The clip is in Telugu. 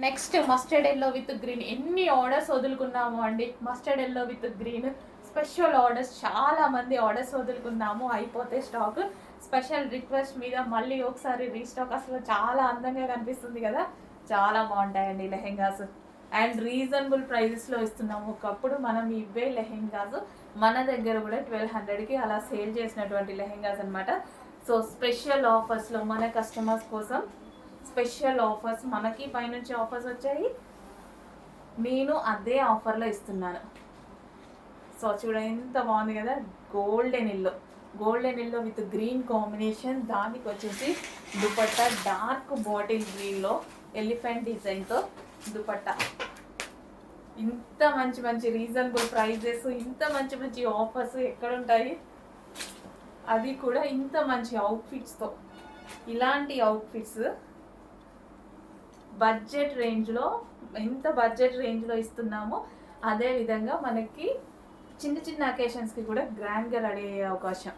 Next mustard yellow with green. ఎన్ని ఆర్డర్స్ వదులుకున్నాము అండి. Mustard yellow with green special orders, చాలా మంది ఆర్డర్స్ వదులుకున్నాము, అయిపోతే స్టాక్. స్పెషల్ రిక్వెస్ట్ మీద మళ్ళీ ఒకసారి రీస్టాక్. అసలు చాలా అందంగా కనిపిస్తుంది కదా, చాలా బాగుంటాయండి లెహెంగాస్. అండ్ రీజనబుల్ ప్రైజెస్లో ఇస్తున్నాము. ఒకప్పుడు మనం ఇవే లెహెంగాస్ మన దగ్గర కూడా 1200కి అలా సేల్ చేసినటువంటి లెహెంగాస్ అనమాట. సో స్పెషల్ ఆఫర్స్లో మన కస్టమర్స్ కోసం స్పెషల్ ఆఫర్స్, మనకి పైనుంచి ఆఫర్స్ వచ్చాయి, నేను అదే ఆఫర్లో ఇస్తున్నాను. సో చూడ ఎంత బాగుంది కదా, golden yellow with green combination. దానికి వచ్చేసి దుపట్టా డార్క్ బాటిల్ గ్రీన్లో ఎలిఫెంట్ డిజైన్తో దుపట్టా. ఇంత మంచి మంచి రీజనబుల్ ప్రైజెస్, ఇంత మంచి మంచి ఆఫర్స్ ఎక్కడుంటాయి, అది కూడా ఇంత మంచి అవుట్ఫిట్స్తో. ఇలాంటి అవుట్ఫిట్స్ బడ్జెట్ రేంజ్లో, ఎంత బడ్జెట్ రేంజ్లో ఇస్తున్నామో అదే విధంగా మనకి చిన్న చిన్న అకేషన్స్కి కూడా గ్రాండ్గా రెడీ అయ్యే అవకాశం.